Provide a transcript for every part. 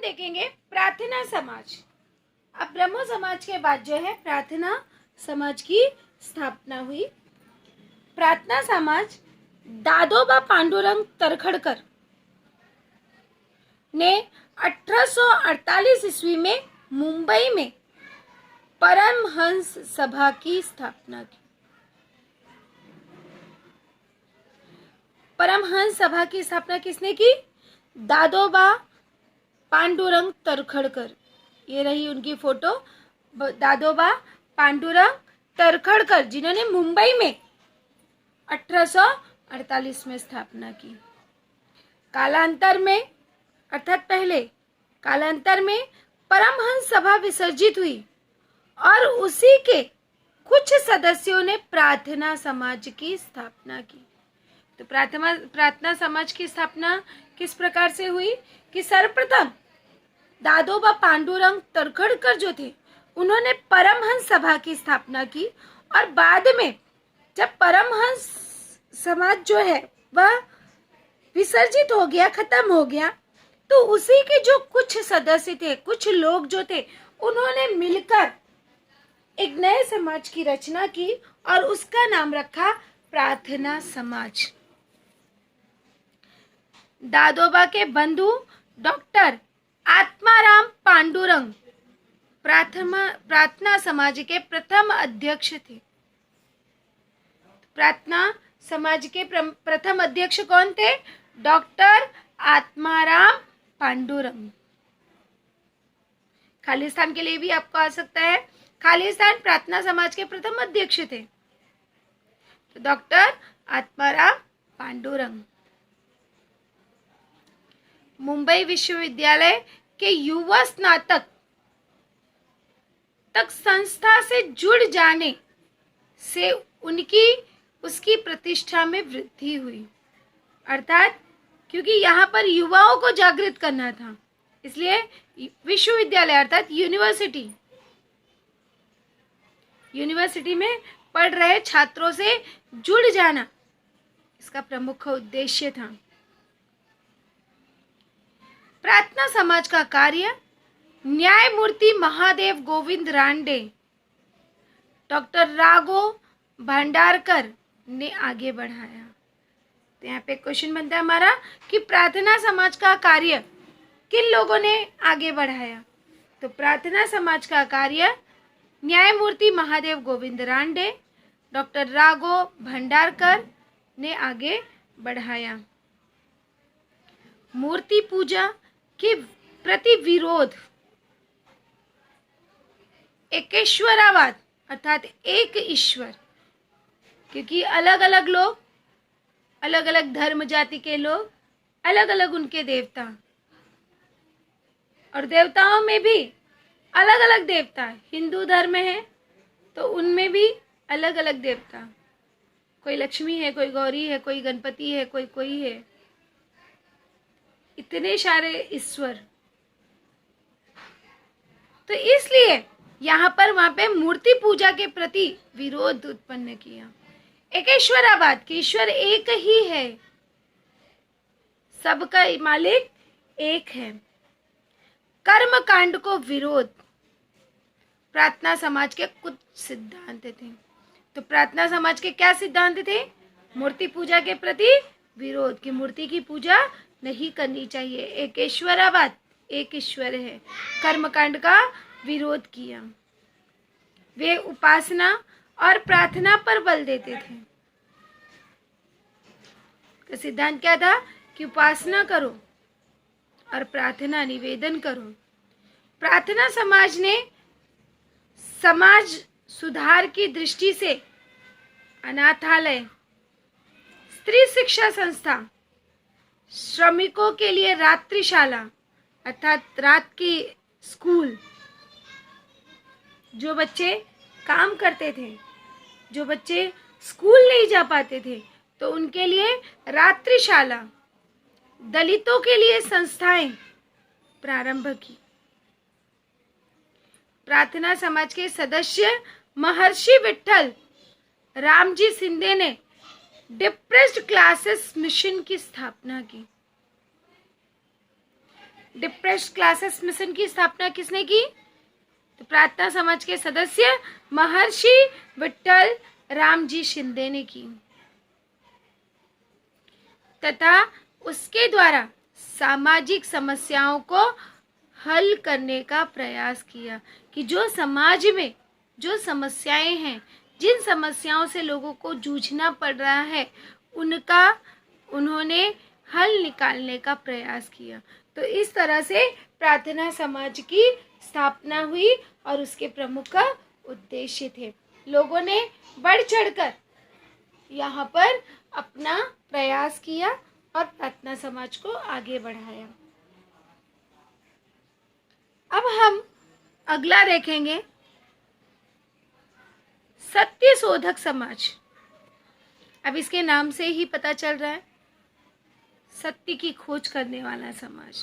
हम देखेंगे प्रार्थना समाज। अब ब्रह्मो समाज के बाद जो है प्रार्थना समाज की स्थापना हुई। प्रार्थना समाज दादोबा पांडुरंग तरखड़कर ने 1848 ईस्वी में मुंबई में परमहंस सभा की स्थापना की। परमहंस सभा की स्थापना किसने की? दादोबा पांडुरंग तरखड़कर। ये रही उनकी फोटो, दादोबा पांडुरंग तरखड़कर, जिन्होंने मुंबई में 1848 में स्थापना की। कालांतर में, अर्थात पहले कालांतर में परमहंस सभा विसर्जित हुई और उसी के कुछ सदस्यों ने प्रार्थना समाज की स्थापना की। तो प्रार्थना समाज की स्थापना किस प्रकार से हुई कि सर्वप्रथम दादोबा पांडुरंग तरखड़कर जो थे उन्होंने परमहंस सभा की स्थापना की और बाद में जब परमहंस समाज जो है वह विसर्जित हो गया, खत्म हो गया, तो उसी के जो कुछ सदस्य थे, कुछ लोग जो थे, उन्होंने मिलकर एक नए समाज की रचना की और उसका नाम रखा प्रार्थना समाज। दादोबा के बंधु डॉक्टर आत्माराम पांडुरंग प्रार्थना समाज के प्रथम अध्यक्ष थे। प्रार्थना समाज के प्रथम अध्यक्ष कौन थे? डॉक्टर आत्माराम पांडुरंग। खालिस्तान के लिए भी आपको आ सकता है, खालिस्तान प्रार्थना समाज के प्रथम अध्यक्ष थे तो डॉक्टर आत्माराम पांडुरंग। मुंबई विश्वविद्यालय के युवा स्नातक तक संस्था से जुड़ जाने से उसकी प्रतिष्ठा में वृद्धि हुई। अर्थात क्योंकि यहाँ पर युवाओं को जागृत करना था, इसलिए विश्वविद्यालय अर्थात यूनिवर्सिटी में पढ़ रहे छात्रों से जुड़ जाना इसका प्रमुख उद्देश्य था। प्रार्थना समाज का कार्य न्यायमूर्ति महादेव गोविंद रानडे, डॉक्टर राघो भंडारकर ने आगे बढ़ाया। तो यहाँ पे क्वेश्चन बनता है हमारा कि प्रार्थना समाज का कार्य किन लोगों ने आगे बढ़ाया? तो प्रार्थना समाज का कार्य न्यायमूर्ति महादेव गोविंद रानडे, डॉक्टर राघो भंडारकर ने आगे बढ़ाया। मूर्ति पूजा के प्रति विरोध, एकेश्वरावाद अर्थात एक ईश्वर, क्योंकि अलग अलग लोग, अलग अलग धर्म जाति के लोग, अलग अलग उनके देवता, और देवताओं में भी अलग अलग देवता। हिंदू धर्म है तो उनमें भी अलग अलग देवता, कोई लक्ष्मी है, कोई गौरी है, कोई गणपति है, कोई है, इतने सारे ईश्वर। तो इसलिए यहाँ पर वहां पे मूर्ति पूजा के प्रति विरोध उत्पन्न किया। एकेश्वरावाद कि ईश्वर एक ही है, सबका मालिक एक है। कर्म कांड को विरोध, प्रार्थना समाज के कुछ सिद्धांत थे। तो प्रार्थना समाज के क्या सिद्धांत थे? मूर्ति पूजा के प्रति विरोध कि मूर्ति की पूजा नहीं करनी चाहिए, एकेश्वरावाद, एक ईश्वर है। कर्मकांड का विरोध किया। वे उपासना और प्रार्थना पर बल देते थे। तो सिद्धांत क्या था कि उपासना करो और प्रार्थना, निवेदन करो। प्रार्थना समाज ने समाज सुधार की दृष्टि से अनाथालय, स्त्री शिक्षा संस्था, श्रमिकों के लिए रात्रिशाला अर्थात रात की स्कूल, जो बच्चे काम करते थे, जो बच्चे स्कूल नहीं जा पाते थे, तो उनके लिए रात्रिशाला, दलितों के लिए संस्थाएं प्रारंभ की। प्रार्थना समाज के सदस्य महर्षि विठल रामजी शिंदे ने डिप्रेस्ड क्लासेस मिशन की स्थापना की। डिप्रेस्ड क्लासेस मिशन की स्थापना किसने की? तो प्रार्थना समाज के सदस्य महर्षि विट्ठल रामजी शिंदे ने की तथा उसके द्वारा सामाजिक समस्याओं को हल करने का प्रयास किया कि जो समाज में जो समस्याएं हैं, जिन समस्याओं से लोगों को जूझना पड़ रहा है, उनका उन्होंने हल निकालने का प्रयास किया। तो इस तरह से प्रार्थना समाज की स्थापना हुई और उसके प्रमुख उद्देश्य थे। लोगों ने बढ़ चढ़कर यहाँ पर अपना प्रयास किया और प्रार्थना समाज को आगे बढ़ाया। अब हम अगला देखेंगे सत्य शोधक समाज। अब इसके नाम से ही पता चल रहा है, सत्य की खोज करने वाला समाज।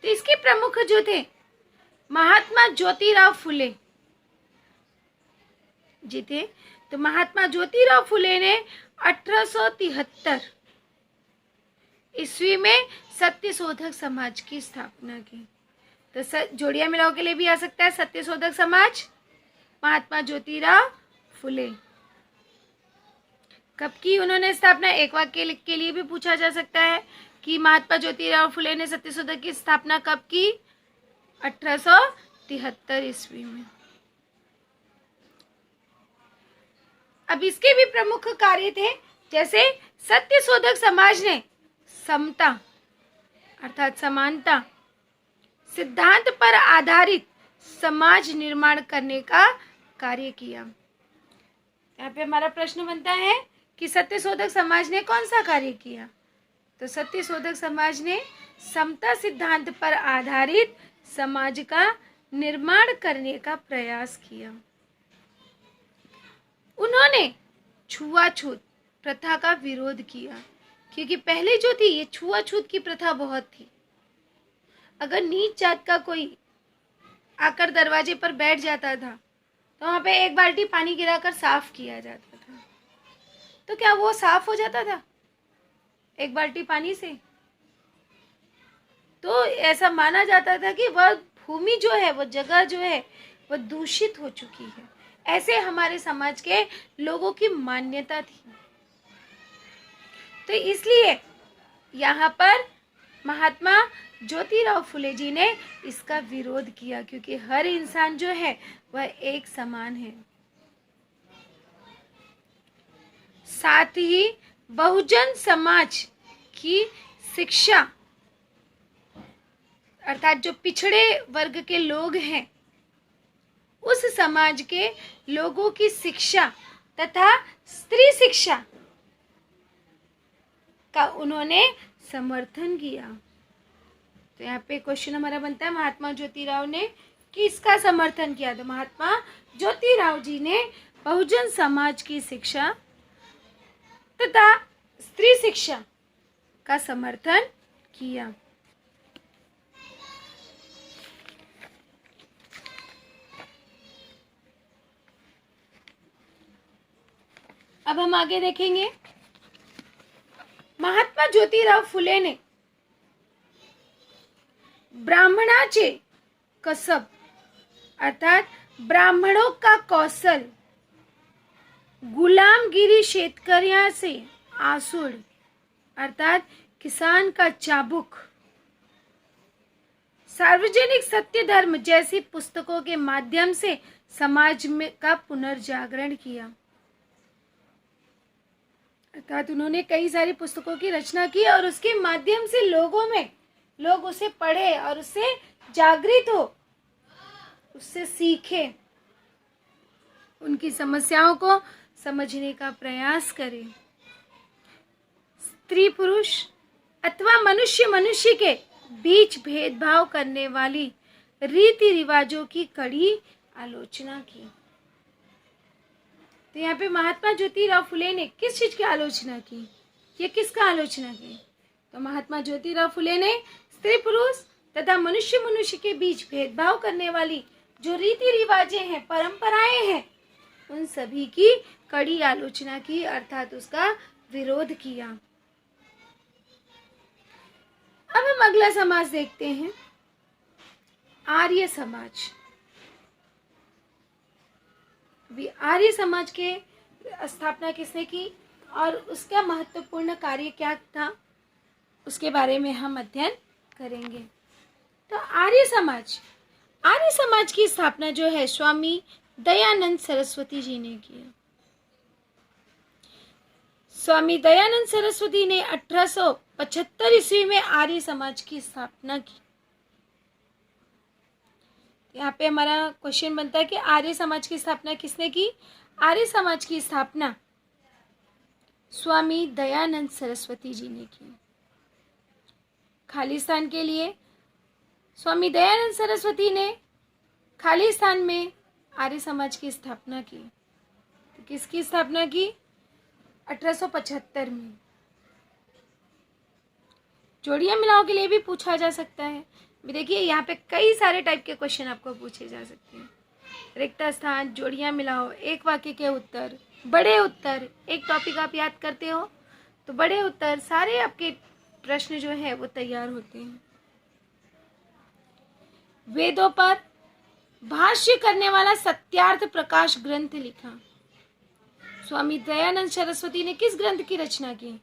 तो इसके प्रमुख जो थे महात्मा ज्योतिराव फुले जी थे। तो महात्मा ज्योतिराव फुले ने 1873 ईस्वी में सत्य शोधक समाज की स्थापना की। तो जोड़िया मिलाओ के लिए भी आ सकता है सत्य शोधक समाज, महात्मा ज्योतिराव फुले। कब की उन्होंने स्थापना? एक वाक्य के लिए भी पूछा जा सकता है कि महात्मा ज्योतिराव फुले ने सत्य शोधक की स्थापना कब की? 1873 ईस्वी में। अब इसके भी प्रमुख कार्य थे, जैसे सत्य शोधक समाज ने समता अर्थात समानता सिद्धांत पर आधारित समाज निर्माण करने का कार्य किया। यहाँ पे हमारा प्रश्न बनता है कि सत्य शोधक समाज ने कौन सा कार्य किया? तो सत्य शोधक समाज ने समता सिद्धांत पर आधारित समाज का निर्माण करने का प्रयास किया। उन्होंने छुआछूत प्रथा का विरोध किया, क्योंकि पहले जो थी ये छुआछूत की प्रथा बहुत थी। अगर नीच जात का कोई आकर दरवाजे पर बैठ जाता था तो वहां पे एक बाल्टी पानी गिराकर साफ किया जाता था। तो क्या वो साफ हो जाता था एक बाल्टी पानी से? तो ऐसा माना जाता था कि वह भूमि जो है, वह जगह जो है, वह दूषित हो चुकी है। ऐसे हमारे समाज के लोगों की मान्यता थी। तो इसलिए यहाँ पर महात्मा ज्योतिराव फुले जी ने इसका विरोध किया, क्योंकि हर इंसान जो है वह एक समान है। साथ ही बहुजन समाज की शिक्षा अर्थात जो पिछड़े वर्ग के लोग हैं, उस समाज के लोगों की शिक्षा तथा स्त्री शिक्षा का उन्होंने समर्थन किया। तो यहाँ पे क्वेश्चन हमारा बनता है महात्मा ज्योतिराव ने किसका समर्थन किया? तो महात्मा ज्योतिराव जी ने बहुजन समाज की शिक्षा तथा स्त्री शिक्षा का समर्थन किया। अब हम आगे देखेंगे महात्मा ज्योतिराव फुले ने ब्राह्मणाचे कसब अर्थात ब्राह्मणों का कौशल गुलामगिरी शेतकऱ्या से आसूड अर्थात किसान का चाबुक सार्वजनिक सत्य धर्म जैसी पुस्तकों के माध्यम से समाज में का पुनर्जागरण किया। अर्थात उन्होंने कई सारी पुस्तकों की रचना की और उसके माध्यम से लोगों में लोग उसे पढ़े और उससे जागृत हो, उससे सीखे, उनकी समस्याओं को समझने का प्रयास करें। स्त्री पुरुष अथवा मनुष्य मनुष्य के बीच भेदभाव करने वाली रीति रिवाजों की कड़ी आलोचना की। तो यहाँ पे महात्मा ज्योतिराव फुले ने किस चीज की आलोचना की? ये किसका आलोचना की? तो महात्मा ज्योतिराव फुले ने स्त्री पुरुष तथा मनुष्य मनुष्य के बीच भेदभाव करने वाली जो रीति रिवाजें हैं, परंपराएं हैं, उन सभी की कड़ी आलोचना की अर्थात उसका विरोध किया। अब हम अगला समाज देखते हैं, आर्य समाज। अभी आर्य समाज के स्थापना किसने की और उसका महत्वपूर्ण कार्य क्या था, उसके बारे में हम अध्ययन करेंगे। तो आर्य समाज की स्थापना जो है स्वामी दयानंद सरस्वती जी ने की। स्वामी दयानंद सरस्वती ने 1875 ईस्वी में आर्य समाज की स्थापना की। यहाँ पे हमारा क्वेश्चन बनता है कि आर्य समाज की स्थापना किसने की? आर्य समाज की स्थापना स्वामी दयानंद सरस्वती जी ने की। खालिस्तान के लिए स्वामी दयानंद सरस्वती ने खालिस्तान में आर्य समाज की स्थापना की। तो किसकी स्थापना की? 1875 में। जोड़ियां मिलाओ के लिए भी पूछा जा सकता है। देखिए यहाँ पे कई सारे टाइप के क्वेश्चन आपको पूछे जा सकते हैं। रिक्त स्थान, जोड़ियां मिलाओ, एक वाक्य के उत्तर, बड़े उत्तर। एक टॉपिक आप याद करते हो तो बड़े उत्तर, सारे आपके प्रश्न जो है वो तैयार होते हैं। वेदों पर भाष्य करने वाला सत्यार्थ प्रकाश ग्रंथ लिखा। स्वामी दयानंद सरस्वती ने किस ग्रंथ की रचना की?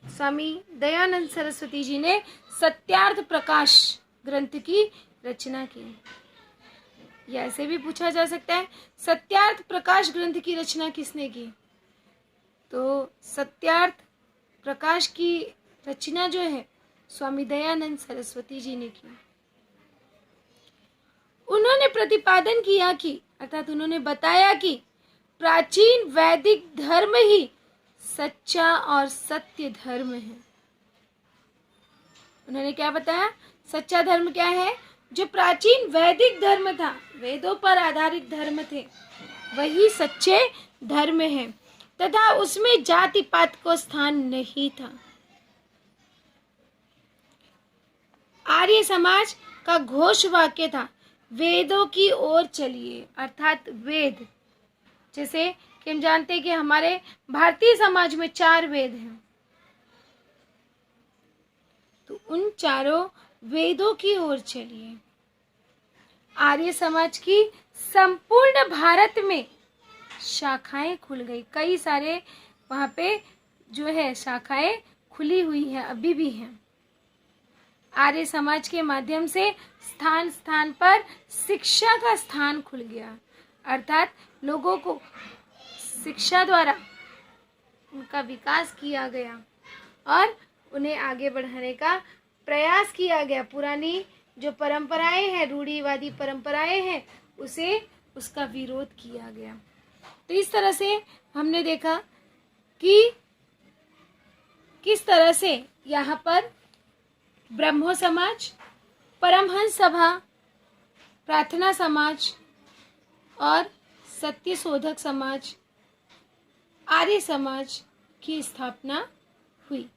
स्वामी दयानंद सरस्वती जी ने सत्यार्थ प्रकाश ग्रंथ की रचना की। या ऐसे भी पूछा जा सकता है, सत्यार्थ प्रकाश ग्रंथ की रचना किसने की? तो सत्यार्थ प्रकाश की रचना जो है स्वामी दयानंद सरस्वती जी ने की। उन्होंने प्रतिपादन किया कि, अर्थात उन्होंने बताया कि प्राचीन वैदिक धर्म ही सच्चा और सत्य धर्म है। उन्होंने क्या बताया? सच्चा धर्म क्या है? जो प्राचीन वैदिक धर्म था, वेदों पर आधारित धर्म थे, वही सच्चे धर्म है तथा उसमें जाति पात को स्थान नहीं था। आर्य समाज का घोष वाक्य था, वेदों की ओर चलिए। अर्थात वेद, जैसे कि हम जानते हैं कि हमारे भारतीय समाज में 4 वेद हैं, तो उन चारों वेदों की ओर चलिए। आर्य समाज की संपूर्ण भारत में शाखाएं खुल गई। कई सारे वहां पे जो है शाखाएं खुली हुई हैं, अभी भी हैं। आर्य समाज के माध्यम से स्थान स्थान पर शिक्षा का स्थान खुल गया। अर्थात लोगों को शिक्षा द्वारा उनका विकास किया गया और उन्हें आगे बढ़ाने का प्रयास किया गया। पुरानी जो परंपराएं हैं, रूढ़िवादी परंपराएं हैं, उसका विरोध किया गया। तो इस तरह से हमने देखा कि किस तरह से यहाँ पर ब्रह्मो समाज, परमहंस सभा, प्रार्थना समाज और सत्य शोधक समाज, आर्य समाज की स्थापना हुई।